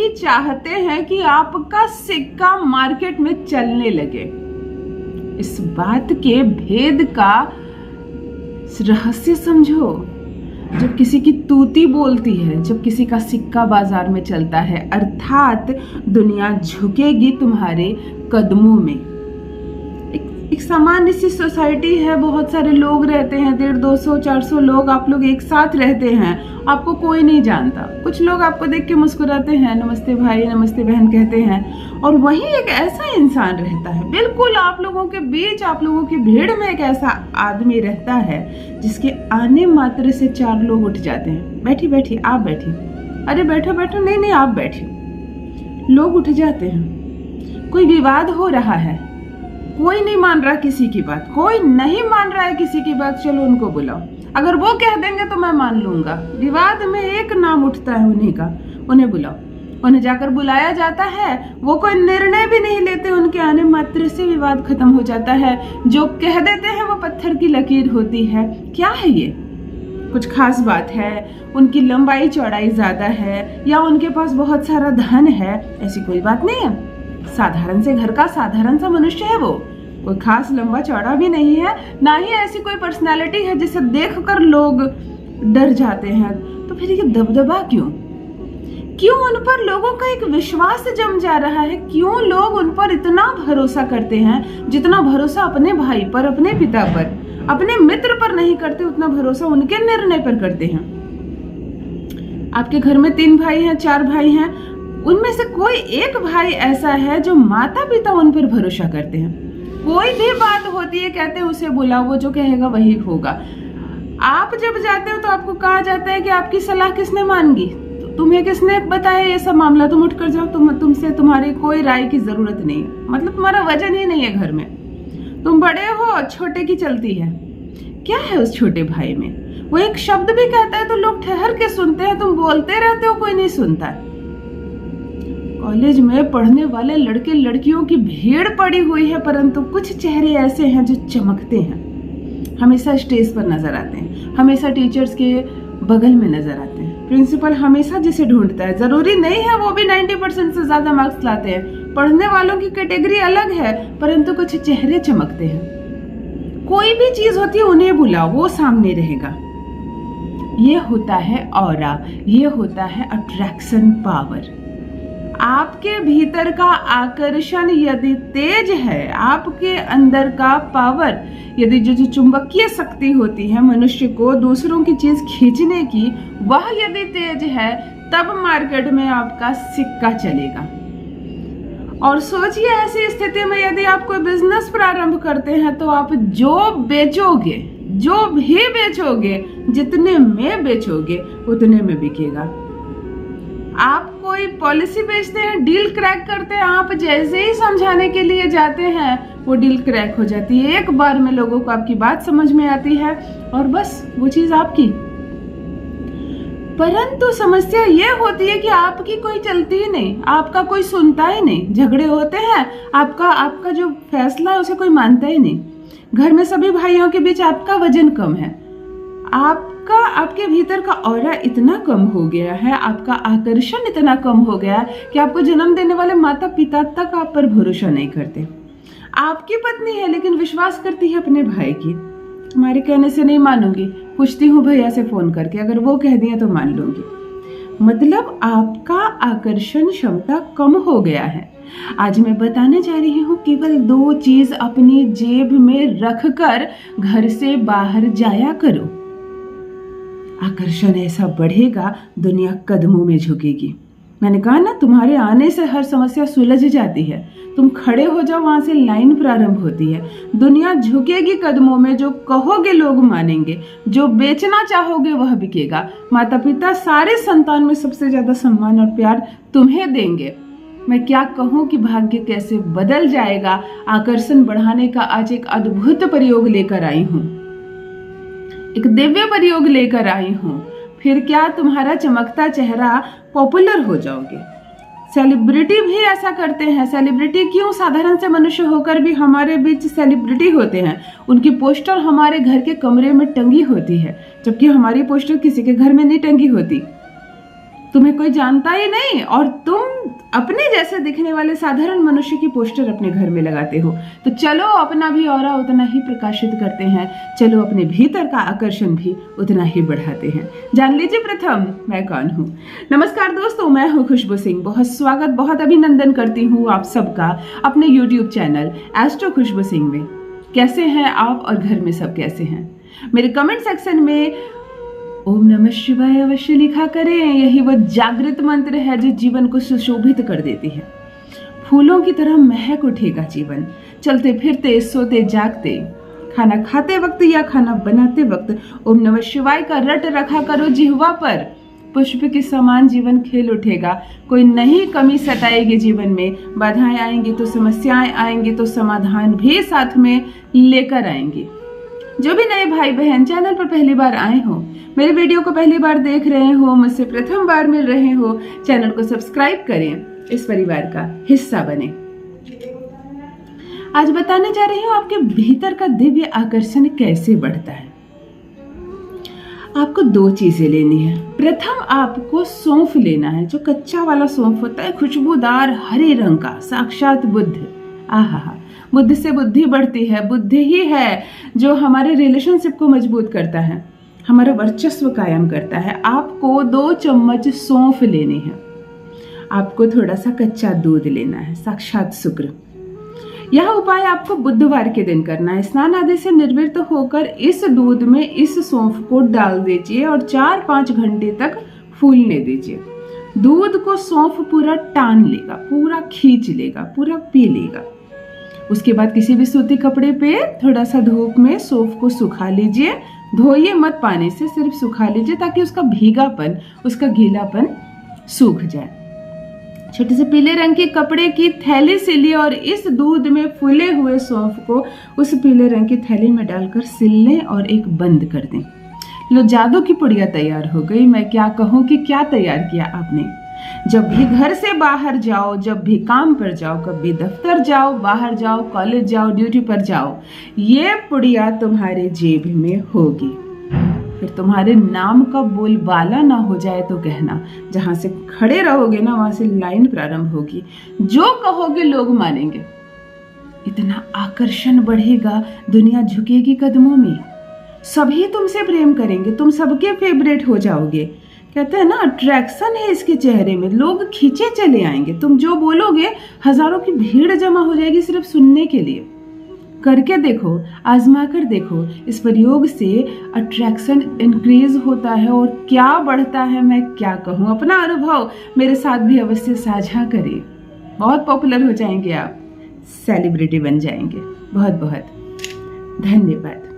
भी चाहते हैं कि आपका सिक्का मार्केट में चलने लगे। इस बात के भेद का रहस्य समझो। जब किसी की तूती बोलती है, जब किसी का सिक्का बाजार में चलता है, अर्थात दुनिया झुकेगी तुम्हारे कदमों में। एक सामान्य सी सोसाइटी है, बहुत सारे लोग रहते हैं, 150, 200, 400 लोग, आप लोग एक साथ रहते हैं, आपको कोई नहीं जानता। कुछ लोग आपको देख के मुस्कुराते हैं, नमस्ते भाई, नमस्ते बहन कहते हैं, और वहीं एक ऐसा इंसान रहता है बिल्कुल आप लोगों के बीच, आप लोगों की भीड़ में एक ऐसा आदमी रहता है जिसके आने मात्र से 4 लोग उठ जाते हैं। बैठी बैठी, आप बैठी, अरे बैठो बैठो, नहीं नहीं आप बैठिए। लोग उठ जाते हैं, कोई विवाद हो रहा है, कोई नहीं मान रहा किसी की बात, कोई नहीं मान रहा है किसी की बात, चलो उनको बुलाओ, अगर वो कह देंगे तो मैं मान लूंगा। विवाद में एक नाम उठता है उन्हीं का, उन्हें बुलाओ। उन्हें जाकर बुलाया जाता है, वो कोई निर्णय भी नहीं लेते, उनके आने मात्र से विवाद खत्म हो जाता है। जो कह देते हैं वो पत्थर की लकीर होती है। क्या है ये? कुछ खास बात है, उनकी लंबाई चौड़ाई ज्यादा है, या उनके पास बहुत सारा धन है, ऐसी कोई बात नहीं है। साधारण से घर का साधारण सा मनुष्य है वो, कोई खास लंबा चौड़ा भी नहीं है, ना ही ऐसी कोई पर्सनालिटी है जिसे देखकर लोग डर जाते हैं। तो फिर ये दबदबा क्यों उन पर लोगों का एक विश्वास जम जा रहा है? क्यों लोग उन पर इतना भरोसा करते हैं जितना भरोसा अपने भाई पर, अपने पिता पर, अपने मित्र पर नहीं करते, उतना भरोसा उनके निर्णय पर करते हैं। आपके घर में 3 भाई हैं, 4 भाई हैं, उनमें से कोई एक भाई ऐसा है जो माता पिता उन पर भरोसा करते हैं। कोई भी बात होती है, कहते हैं उसे बुलाओ, वो जो कहेगा वही होगा। आप जब जाते हो तो आपको कहा जाता है कि आपकी सलाह किसने मांगी, तो तुम्हें किसने बताया ये सब मामला, तुम उठ कर जाओ, तुमसे तुम्हारी कोई राय की जरूरत नहीं है। मतलब तुम्हारा वजन ही नहीं है घर में, तुम बड़े हो, छोटे की चलती है। क्या है उस छोटे भाई में? वो एक शब्द भी कहता है तो लोग ठहर के सुनते हैं, तुम बोलते रहते हो, कोई नहीं सुनता है। कॉलेज में पढ़ने वाले लड़के लड़कियों की भीड़ पड़ी हुई है, परंतु कुछ चेहरे ऐसे हैं जो चमकते हैं, हमेशा स्टेज पर नजर आते हैं, हमेशा टीचर्स के बगल में नजर आते हैं, प्रिंसिपल हमेशा जिसे ढूंढता है। जरूरी नहीं है वो भी 90% से ज्यादा मार्क्स लाते हैं, पढ़ने वालों की कैटेगरी अलग है, परंतु कुछ चेहरे चमकते हैं। कोई भी चीज होती है, उन्हें बुलाओ, वो सामने रहेगा। ये होता है ऑरा, ये होता है अट्रैक्शन पावर। आपके भीतर का आकर्षण यदि तेज है, आपके अंदर का पावर, यदि जो चुंबकीय शक्ति होती है मनुष्य को दूसरों की चीज खींचने की, वह यदि तेज है, तब मार्केट में आपका सिक्का चलेगा। और सोचिए ऐसी स्थिति में यदि आप कोई बिजनेस प्रारंभ करते हैं तो आप जो बेचोगे, जो भी बेचोगे, जितने में बेचोगे उतने में बिकेगा। आप कोई पॉलिसी बेचते हैं, डील क्रैक करते हैं, आप जैसे ही समझाने के लिए जाते हैं वो डील क्रैक हो जाती है। एक बार में लोगों को आपकी बात समझ में आती है और बस वो चीज आपकी। परंतु समस्या ये होती है कि आपकी कोई चलती ही नहीं, आपका कोई सुनता ही नहीं। झगड़े होते हैं, आपका जो फैसला है उसे कोई मानता ही नहीं। घर में सभी भाइयों के बीच आपका वजन कम है, आपके भीतर का ऑरा इतना कम हो गया है, आपका आकर्षण इतना कम हो गया कि आपको जन्म देने वाले माता पिता तक आप पर भरोसा नहीं करते। आपकी पत्नी है लेकिन विश्वास करती है अपने भाई की, हमारे कहने से नहीं मानूंगी, पूछती हूँ भैया से फोन करके, अगर वो कह दिया तो मान लूंगी। मतलब आपका आकर्षण क्षमता कम हो गया है। आज मैं बताने जा रही हूँ, केवल 2 चीज अपनी जेब में रखकर घर से बाहर जाया करो। आकर्षण ऐसा बढ़ेगा, दुनिया कदमों में झुकेगी। मैंने कहा ना, तुम्हारे आने से हर समस्या सुलझ जाती है। तुम खड़े हो जाओ, वहां से लाइन प्रारंभ होती है। दुनिया झुकेगी कदमों में, जो कहोगे लोग मानेंगे, जो बेचना चाहोगे वह बिकेगा। माता पिता सारे संतान में सबसे ज्यादा सम्मान और प्यार तुम्हें देंगे। मैं क्या कहूँ कि भाग्य कैसे बदल जाएगा। आकर्षण बढ़ाने का आज एक अद्भुत प्रयोग लेकर आई हूँ, एक दिव्य प्रयोग लेकर आई हूँ। फिर क्या तुम्हारा चमकता चेहरा पॉपुलर हो जाओगे। सेलिब्रिटी भी ऐसा करते हैं। सेलिब्रिटी क्यों? साधारण से मनुष्य होकर भी हमारे बीच सेलिब्रिटी होते हैं। उनकी पोस्टर हमारे घर के कमरे में टंगी होती है, जबकि हमारी पोस्टर किसी के घर में नहीं टंगी होती। तुम्हें कोई जानता ही नहीं और तुम अपने जैसे दिखने वाले साधारण मनुष्य की पोस्टर अपने घर में लगाते हो। तो चलो अपना भी ऑरा उतना ही प्रकाशित करते हैं, चलो अपने भीतर का आकर्षण भी उतना ही बढ़ाते हैं। जान लीजिए प्रथम मैं कौन हूँ। नमस्कार दोस्तों, मैं हूँ खुशबू सिंह। बहुत स्वागत, बहुत अभिनंदन करती हूँ आप सबका अपने YouTube चैनल एस्ट्रो खुशबू सिंह में। कैसे हैं आप और घर में सब कैसे हैं? मेरे कमेंट सेक्शन में ओम नमः शिवाय अवश्य लिखा करें। यही वो जागृत मंत्र है जो जीवन को सुशोभित कर देती है। फूलों की तरह महक उठेगा जीवन। चलते फिरते, सोते जागते, खाना खाते वक्त या खाना बनाते वक्त ओम नमः शिवाय का रट रखा करो जिह्वा पर। पुष्प के समान जीवन खिल उठेगा। कोई नई कमी सताएगी जीवन में। बाधाएं आएंगी तो समस्याएं आएंगी तो समाधान भी साथ में लेकर आएंगी। जो भी नए भाई बहन चैनल पर पहली बार आए हो, मेरे वीडियो को पहली बार देख रहे हो, मुझसे प्रथम बार मिल रहे हो, चैनल को सब्सक्राइब करें, इस परिवार का हिस्सा बने। आज बताने जा रही हूँ आपके भीतर का दिव्य आकर्षण कैसे बढ़ता है। आपको दो चीजें लेनी है। प्रथम आपको सौंफ लेना है, जो कच्चा वाला सौंफ होता है, खुशबूदार हरे रंग का, साक्षात बुद्ध। आहा, बुद्ध से बुद्धि बढ़ती है। बुद्ध ही है जो हमारे रिलेशनशिप को मजबूत करता है, हमारा वर्चस्व कायम करता है। आपको 2 चम्मच सौंफ लेने हैं। आपको थोड़ा सा कच्चा दूध लेना है, साक्षात शुक्र। यह उपाय आपको बुधवार के दिन करना है। स्नान आदि से निर्वृत्त होकर इस दूध में इस सौंफ को डाल दीजिए और 4-5 घंटे तक फूलने दीजिए। दूध को सौंफ पूरा टान लेगा, पूरा खींच लेगा, पूरा पी लेगा। उसके बाद किसी भी सूती कपड़े पे थोड़ा सा धूप में सौंफ को सुखा लीजिए। धोइए मत पानी से, सिर्फ सुखा लीजिए ताकि उसका भीगापन, उसका गीलापन सूख जाए। छोटे से पीले रंग के कपड़े की थैली सिलिए और इस दूध में फूले हुए सौंफ को उस पीले रंग की थैली में डालकर सिल लें और एक बंद कर दें। लो, जादू की पुड़िया तैयार हो गई। मैं क्या कहूँ कि क्या तैयार किया आपने। जब भी घर से बाहर जाओ, जब भी काम पर जाओ, कभी दफ्तर जाओ, बाहर जाओ, कॉलेज जाओ, ड्यूटी पर जाओ, ये पुड़िया तुम्हारे जेब में होगी। फिर तुम्हारे नाम का बोलबाला ना हो जाए तो कहना। जहां से खड़े रहोगे ना, वहां से लाइन प्रारंभ होगी। जो कहोगे लोग मानेंगे। इतना आकर्षण बढ़ेगा, दुनिया झुकेगी कदमों में। सभी तुमसे प्रेम करेंगे, तुम सबके फेवरेट हो जाओगे। कहते हैं ना, अट्रैक्शन है इसके चेहरे में, लोग खींचे चले आएंगे। तुम जो बोलोगे हजारों की भीड़ जमा हो जाएगी सिर्फ सुनने के लिए। करके देखो, आजमा कर देखो। इस प्रयोग से अट्रैक्शन इंक्रीज होता है और क्या बढ़ता है मैं क्या कहूँ। अपना अनुभव मेरे साथ भी अवश्य साझा करें। बहुत पॉपुलर हो जाएंगे आप, सेलिब्रिटी बन जाएंगे। बहुत बहुत धन्यवाद।